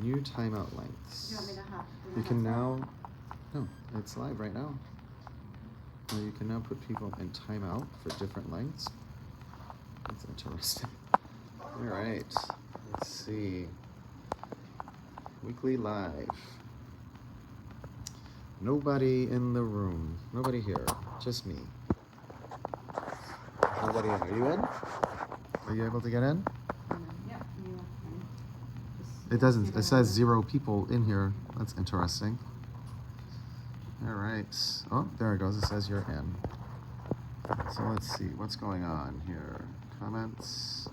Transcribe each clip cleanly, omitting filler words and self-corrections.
New timeout lengths. You want me to have? You can now, no, it's live right now. Well, you can now put people in timeout for different lengths. That's interesting. All right, let's see. Weekly live. Nobody in the room. Nobody here. Just me. Nobody in. Are you in? Are you able to get in? Yeah. It doesn't. It says 0 people in here. That's interesting. All right. Oh, there it goes. It says you're in. So let's see what's going on here. Comments.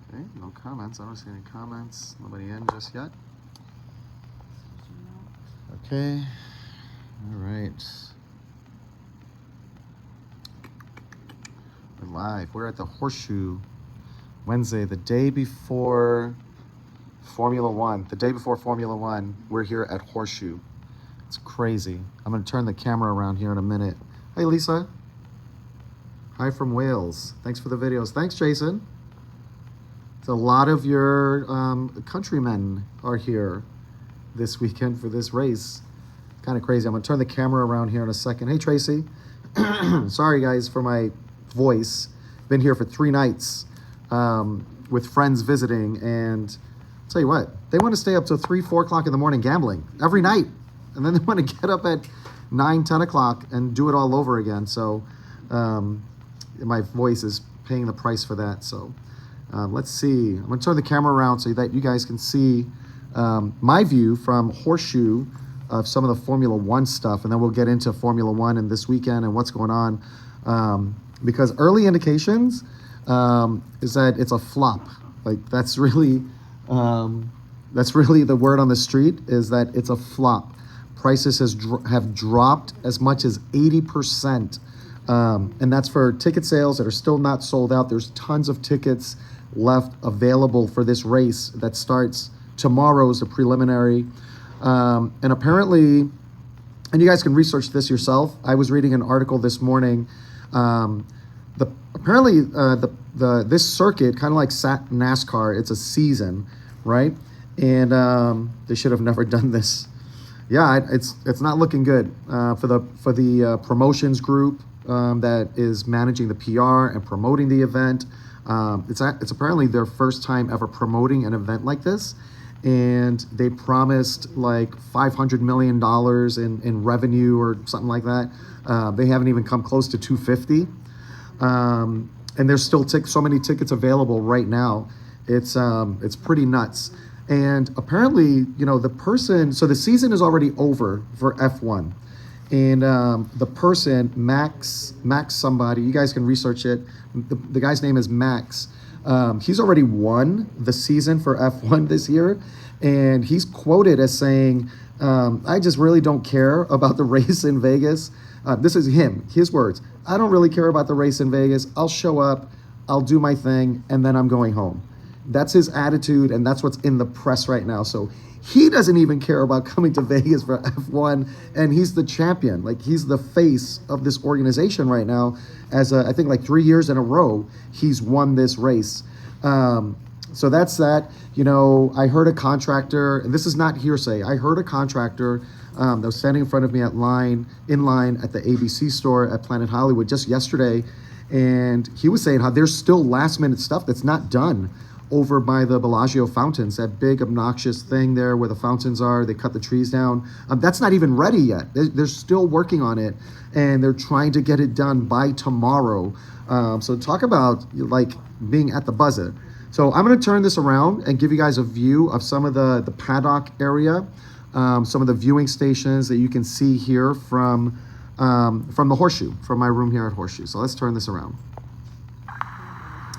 Okay, no comments. I don't see any comments. Nobody in just yet. Okay. All right. We're live. We're at the Horseshoe Wednesday, the day before Formula One. The day before Formula One, we're here at Horseshoe. It's crazy. I'm going to turn the camera around here in a minute. Hey, Lisa. Hi from Wales. Thanks for the videos. Thanks, Jason. It's a lot of your countrymen are here this weekend for this race. Kind of crazy. I'm going to turn the camera around here in a second. Hey, Tracy. Sorry, guys, for my voice. Been here for 3 nights with friends visiting, and I'll tell you what, they want to stay up till 3, 4 o'clock in the morning gambling every night, and then they want to get up at 9, 10 o'clock and do it all over again. So my voice is paying the price for that. So let's see. I'm going to turn the camera around so that you guys can see my view from Horseshoe of some of the Formula One stuff, and then we'll get into Formula One and this weekend and what's going on. Because early indications is that it's a flop. Like that's really the word on the street, is that it's a flop. Prices have dropped as much as 80%, and that's for ticket sales that are still not sold out. There's tons of tickets left available for this race that starts tomorrow as a preliminary, and apparently, and you guys can research this yourself. I was reading an article this morning. Apparently this circuit, kind of like NASCAR, it's a season, right? And they should have never done this. Yeah, it's not looking good for the promotions group that is managing the PR and promoting the event. It's apparently their first time ever promoting an event like this, and they promised like $500 million in revenue or something like that. They haven't even come close to 250, and there's still so many tickets available right now. It's pretty nuts. And apparently, so the season is already over for F1, and the person Max somebody, you guys can research it. The guy's name is Max. He's already won the season for F1 this year, and he's quoted as saying, I just really don't care about the race in Vegas. This is his words. I don't really care about the race in Vegas. I'll show up, I'll do my thing, and then I'm going home. That's his attitude, and that's what's in the press right now. So he doesn't even care about coming to Vegas for F1, and he's the champion. Like, he's the face of this organization right now. I think like 3 years in a row, he's won this race. So that's that. I heard a contractor, and this is not hearsay. I heard a contractor that was standing in front of me in line at the ABC store at Planet Hollywood just yesterday, and he was saying how there's still last minute stuff that's not done over by the Bellagio fountains, that big obnoxious thing there where the fountains are. They cut the trees down. That's not even ready yet. They're still working on it, and they're trying to get it done by tomorrow. So talk about like being at the buzzer. So I'm going to turn this around and give you guys a view of some of the paddock area, some of the viewing stations that you can see here from the Horseshoe, from my room here at Horseshoe. So let's turn this around.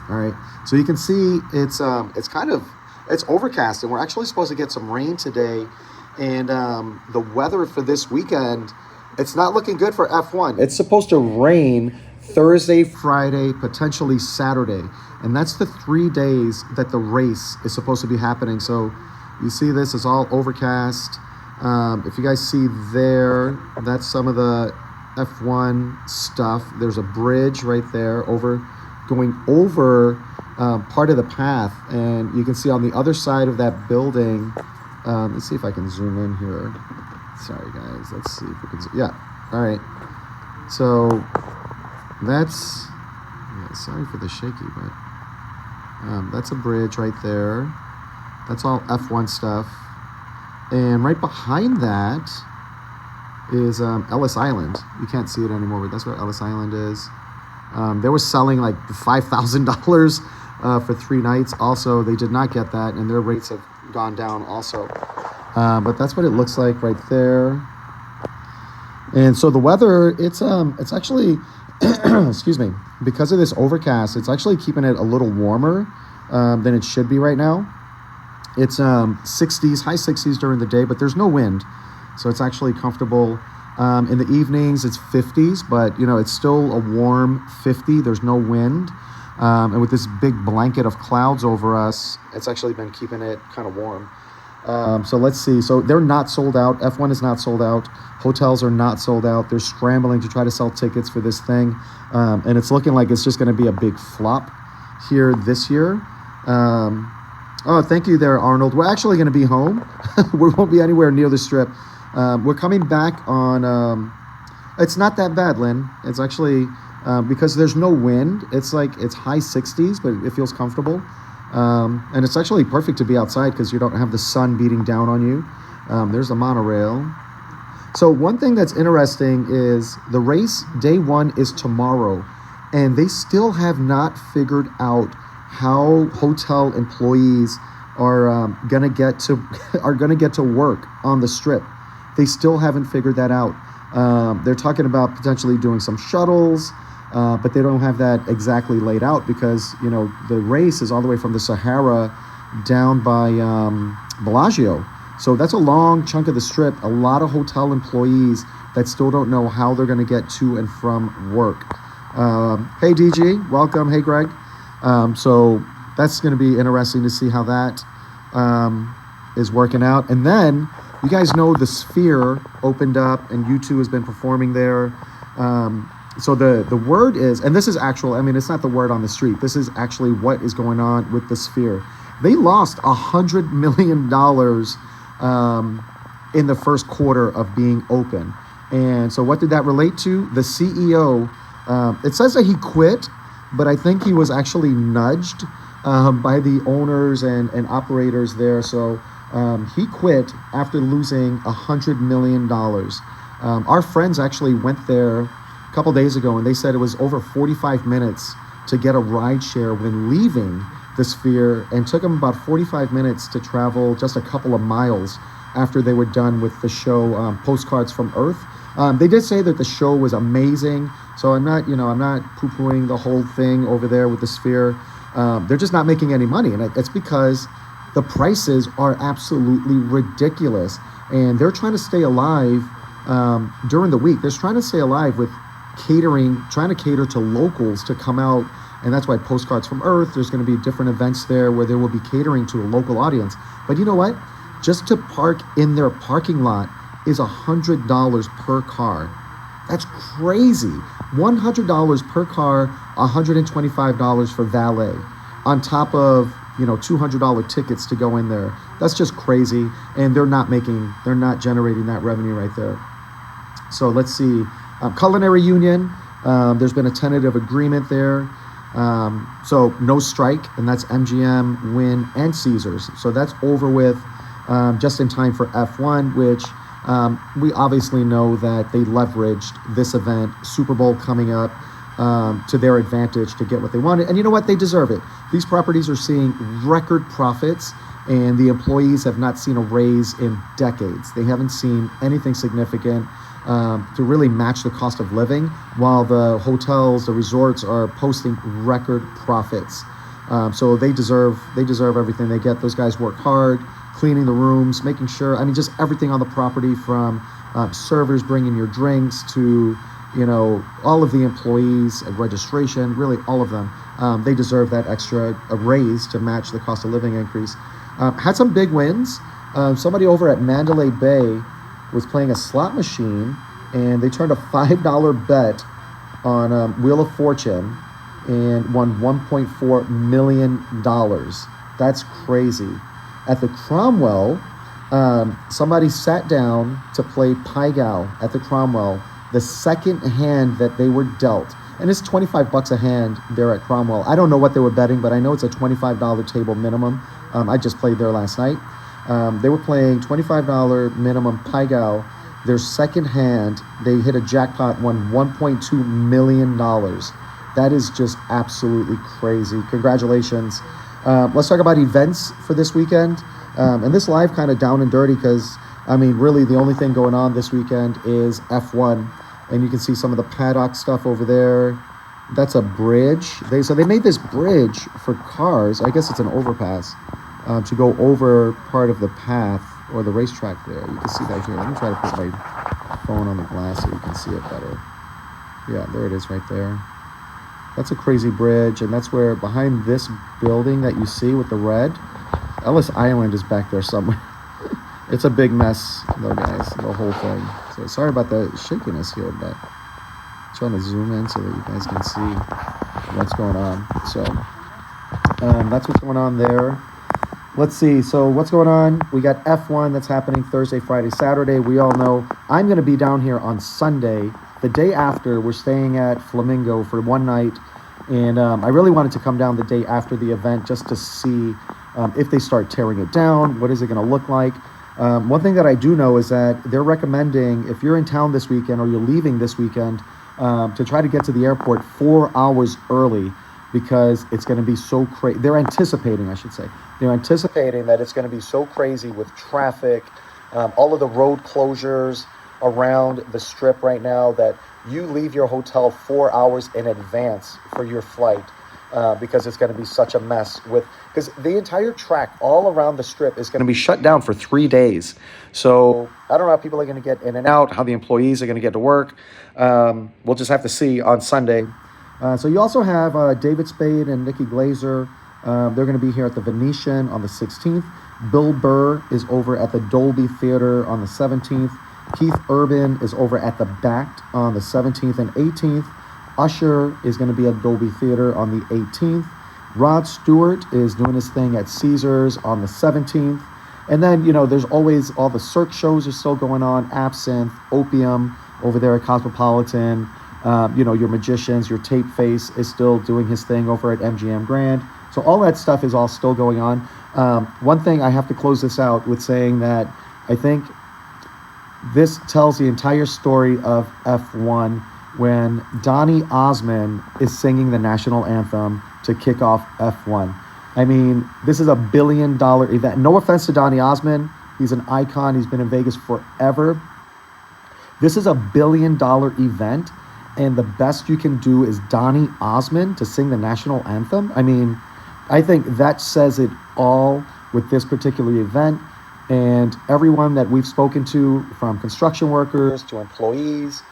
All right, so you can see it's overcast, and we're actually supposed to get some rain today, and the weather for this weekend, it's not looking good for F1. It's supposed to rain Thursday, Friday, potentially Saturday, and that's the 3 days that the race is supposed to be happening. So you see this is all overcast. If you guys see there, that's some of the F1 stuff. There's a bridge right there going over part of the path, and you can see on the other side of that building. Let's see if I can zoom in here. Sorry, guys. Let's see if we can. Yeah. All right. So that's. Yeah, sorry for the shaky, but that's a bridge right there. That's all F1 stuff, and right behind that is Ellis Island. You can't see it anymore, but that's where Ellis Island is. They were selling like $5,000 for 3 nights. Also, they did not get that, and their rates have gone down also. But that's what it looks like right there. And so the weather, it's actually, excuse me, because of this overcast, it's actually keeping it a little warmer than it should be right now. It's 60s, high 60s during the day, but there's no wind. So it's actually comfortable. In the evenings, it's 50s, but you know, it's still a warm 50. There's no wind. And with this big blanket of clouds over us, it's actually been keeping it kind of warm. So let's see. So they're not sold out. F1 is not sold out. Hotels are not sold out. They're scrambling to try to sell tickets for this thing. And it's looking like it's just going to be a big flop here this year. Oh, thank you there, Arnold. We're actually going to be home. We won't be anywhere near the strip. We're coming back on, it's not that bad, Lynn. It's actually, because there's no wind, it's high 60s, but it feels comfortable. And it's actually perfect to be outside because you don't have the sun beating down on you. There's the monorail. So one thing that's interesting is the race, day 1 is tomorrow, and they still have not figured out how hotel employees are gonna get to work on the strip. They still haven't figured that out. They're talking about potentially doing some shuttles, but they don't have that exactly laid out because, you know, the race is all the way from the Sahara down by Bellagio. So that's a long chunk of the strip. A lot of hotel employees that still don't know how they're going to get to and from work. Hey, DG, welcome. Hey, Greg. So that's going to be interesting to see how that is working out. And then you guys know the Sphere opened up and U2 has been performing there. So the word is, and this is actual, I mean, it's not the word on the street. This is actually what is going on with the Sphere. They lost $100 million in the first quarter of being open. And so what did that relate to? The CEO, it says that he quit, but I think he was actually nudged by the owners and operators there. So he quit after losing $100 million. Our friends actually went there a couple days ago, and they said it was over 45 minutes to get a ride share when leaving the Sphere, and took them about 45 minutes to travel just a couple of miles after they were done with the show, Postcards from Earth. They did say that the show was amazing, so I'm not poo-pooing the whole thing over there with the Sphere. They're just not making any money, and it's because the prices are absolutely ridiculous, and they're trying to stay alive during the week. They're trying to stay alive with catering, trying to cater to locals to come out, and that's why Postcards from Earth, there's going to be different events there where they will be catering to a local audience. But you know what? Just to park in their parking lot is $100 per car. That's crazy. $100 per car, $125 for valet, on top of, you know, $200 tickets to go in there. That's just crazy, and they're not generating that revenue right there. So let's see. Culinary Union, there's been a tentative agreement there. So no strike, and that's MGM, Wynn, and Caesars. So that's over with just in time for F1, which we obviously know that they leveraged this event, Super Bowl coming up, to their advantage to get what they wanted. And you know what? They deserve it. These properties are seeing record profits, and the employees have not seen a raise in decades. They haven't seen anything significant to really match the cost of living, while the hotels, the resorts are posting record profits. So they deserve everything they get. Those guys work hard, cleaning the rooms, making sure, I mean, just everything on the property, from servers bringing your drinks to, you know, all of the employees, registration, really all of them. They deserve that extra raise to match the cost of living increase. Had some big wins. Somebody over at Mandalay Bay was playing a slot machine, and they turned a $5 bet on Wheel of Fortune, and won $1.4 million. That's crazy. At the Cromwell, somebody sat down to play Pai Gow at the Cromwell, the second hand that they were dealt. And it's $25 a hand there at Cromwell. I don't know what they were betting, but I know it's a $25 table minimum. I just played there last night. They were playing $25 minimum Pai Gow. Their second hand, they hit a jackpot, won $1.2 million. That is just absolutely crazy. Congratulations. Let's talk about events for this weekend. And this live kind of down and dirty because, I mean, really the only thing going on this weekend is F1. And you can see some of the paddock stuff over there. That's a bridge. So they made this bridge for cars. I guess it's an overpass to go over part of the path or the racetrack there. You can see that here. Let me try to put my phone on the glass so you can see it better. Yeah, there it is right there. That's a crazy bridge, and that's where behind this building that you see with the red, Ellis Island is back there somewhere. It's a big mess, though, guys, the whole thing. So sorry about the shakiness here, but I'm trying to zoom in so that you guys can see what's going on. So that's what's going on there. Let's see. So what's going on? We got F1 that's happening Thursday, Friday, Saturday. We all know I'm going to be down here on Sunday. The day after, we're staying at Flamingo for one night. And I really wanted to come down the day after the event just to see if they start tearing it down. What is it going to look like? One thing that I do know is that they're recommending, if you're in town this weekend or you're leaving this weekend, to try to get to the airport 4 hours early because it's going to be so crazy. They're anticipating, I should say. They're anticipating that it's going to be so crazy with traffic, all of the road closures around the strip right now that you leave your hotel 4 hours in advance for your flight because it's going to be such a mess because the entire track all around the strip is going to be shut down for 3 days. So I don't know how people are going to get in and out, how the employees are going to get to work. We'll just have to see on Sunday. So you also have David Spade and Nikki Glazer. They're going to be here at the Venetian on the 16th. Bill Burr is over at the Dolby Theater on the 17th. Keith Urban is over at the BACT on the 17th and 18th. Usher is going to be at Dolby Theater on the 18th. Rod Stewart is doing his thing at Caesars on the 17th. And then, you know, there's always all the Cirque shows are still going on. Absinthe, Opium over there at Cosmopolitan. You know, your Magicians, your Tape Face is still doing his thing over at MGM Grand. So all that stuff is all still going on. One thing I have to close this out with saying that I think this tells the entire story of F1 when Donny Osmond is singing the national anthem to kick off F1. I mean, this is $1 billion event. No offense to Donny Osmond. He's an icon. He's been in Vegas forever. This is $1 billion event, and the best you can do is Donny Osmond to sing the national anthem. I mean, I think that says it all with this particular event. And everyone that we've spoken to, from construction workers to employees,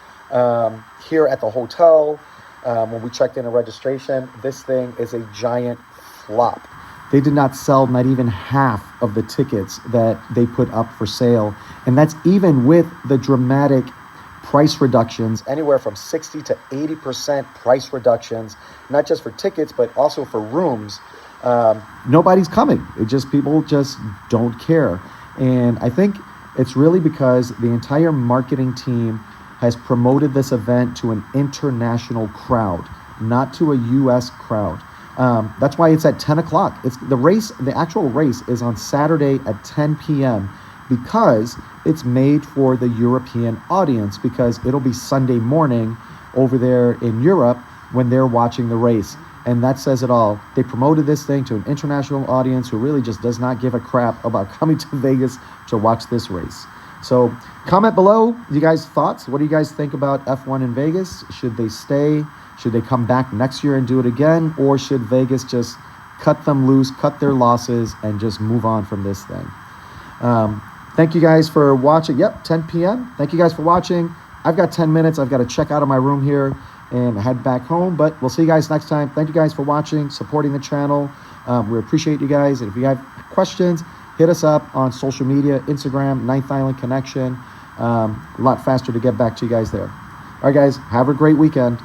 here at the hotel, when we checked in a registration, this thing is a giant flop. They did not sell not even half of the tickets that they put up for sale. And that's even with the dramatic price reductions, anywhere from 60 to 80% price reductions, not just for tickets, but also for rooms. Nobody's coming. People just don't care. And I think it's really because the entire marketing team has promoted this event to an international crowd, not to a U.S. crowd. That's why it's at 10 o'clock. The actual race is on Saturday at 10 p.m. because it's made for the European audience, because it'll be Sunday morning over there in Europe when they're watching the race. And that says it all. They promoted this thing to an international audience who really just does not give a crap about coming to Vegas to watch this race. So comment below, you guys' thoughts. What do you guys think about F1 in Vegas? Should they stay? Should they come back next year and do it again? Or should Vegas just cut them loose, cut their losses, and just move on from this thing? Thank you guys for watching. Yep, 10 p.m. Thank you guys for watching. I've got 10 minutes. I've got to check out of my room here and head back home, but we'll see you guys next time. Thank you guys for watching, supporting the channel. We appreciate you guys. And if you have questions, hit us up on social media, Instagram, Ninth Island Connection. A lot faster to get back to you guys there. All right, guys, have a great weekend.